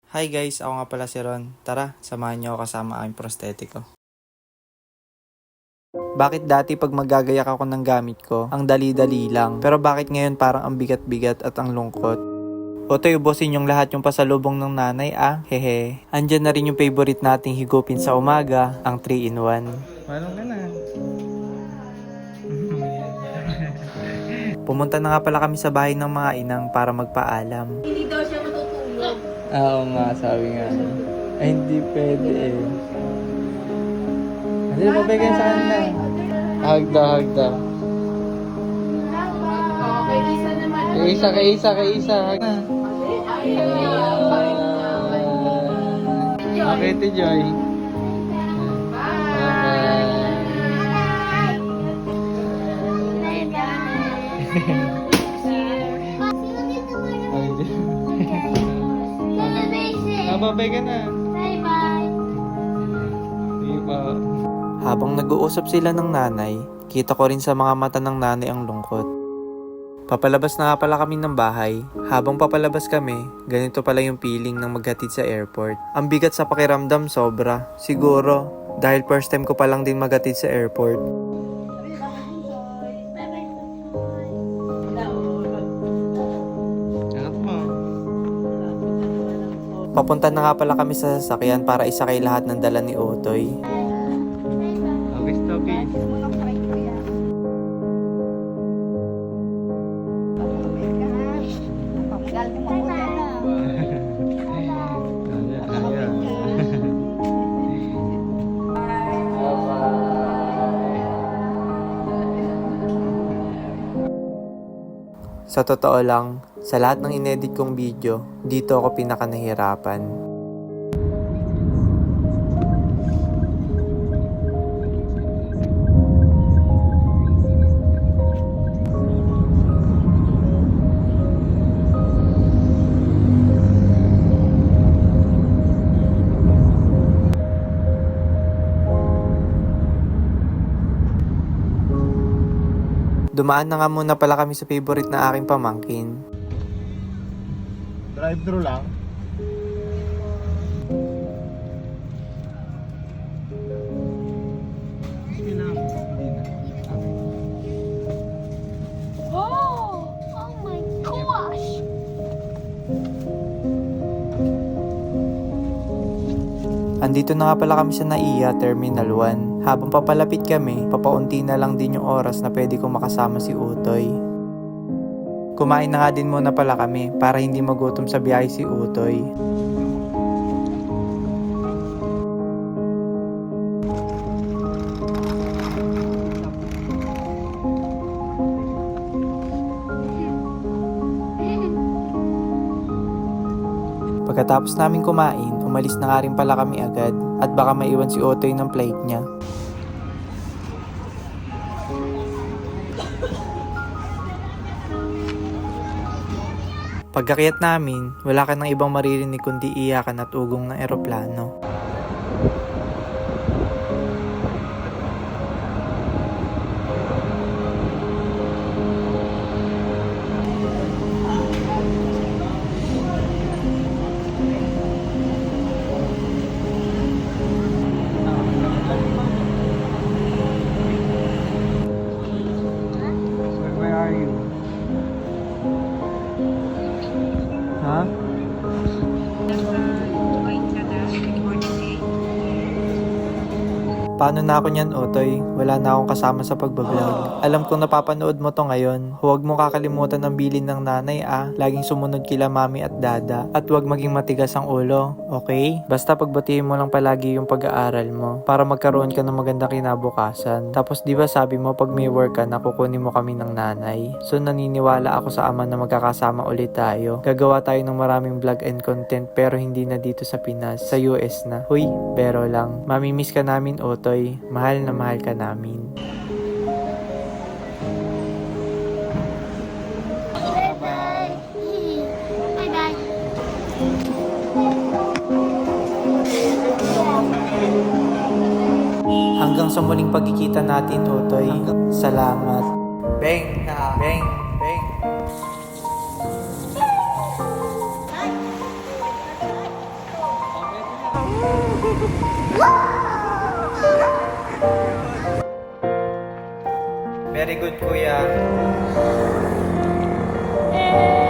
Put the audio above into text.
Hi guys, ako nga pala si Ron. Tara, samahan niyo ako kasama aking prostetiko. Bakit dati pag magagayak ako ng gamit ko, ang dali-dali lang? Pero bakit ngayon parang ang bigat-bigat at ang lungkot? Otoy, ubusin yung lahat yung pasalubong ng nanay hehe. Andyan na rin yung favorite nating higupin sa umaga, ang 3-in-1. Manong ka na. Pumunta na nga pala kami sa bahay ng mga inang para magpaalam. Hindi daw siya matutulog. Oo nga, sabi nga. Ay, hindi pwede eh. Hindi na mabigay sa kanila. Hagda. Okay, isa naman. Kay isa. Okay, Ate Joy. Babay ka na. Bye-bye. Diba? Habang nag-uusap sila ng nanay, kita ko rin sa mga mata ng nanay ang lungkot. Papalabas na nga pala kami ng bahay. Habang papalabas kami, ganito pala yung feeling ng maghatid sa airport. Ang bigat sa pakiramdam sobra. Siguro, dahil first time ko palang din maghatid sa airport. Papunta na nga pala kami sa sasakyan para isakay lahat ng dala ni Otoy. Okay. Sa totoo lang, sa lahat ng inedit kong video, dito ako pinaka nahirapan. Dumaan na nga muna pala kami sa favorite na aking pamangkin. Drive-thru lang. Oh my gosh! Andito na nga pala kami sa NAIA Terminal 1. Habang papalapit kami, papaunti na lang din yung oras na pwede kong makasama si Utoy. Kumain na nga din muna pala kami para hindi magutom sa biyahe si Utoy. Pagkatapos namin kumain, umalis na nga rin pala kami agad at baka maiwan si Otoy ng flight niya. Pagkakyat namin, wala ka ng ibang maririnig kundi iyakan at ugong ng eroplano. Where are you? Ha? Paano na ako niyan, Otoy? Wala na akong kasama sa pagbablog. Alam kong napapanood mo to ngayon. Huwag mo kakalimutan ang bilin ng nanay Laging sumunod kila mami at dada. At huwag maging matigas ang ulo, okay? Basta pagbutihin mo lang palagi yung pag-aaral mo para magkaroon ka ng magandang kinabukasan. Tapos di ba sabi mo pag may work ka na kukunin mo kami ng nanay? So naniniwala ako sa ama na magkakasama ulit tayo. Gagawa tayo ng maraming vlog and content pero hindi na dito sa Pinas, sa US na. Huy, pero lang. Mamimiss ka namin, Otoy. Mahal na mahal ka namin. Bye-bye. Bye-bye. Hanggang sa muling pagkikita natin, Otoy. Salamat. Beng! Beng! Beng! Very good, kuya. Eh.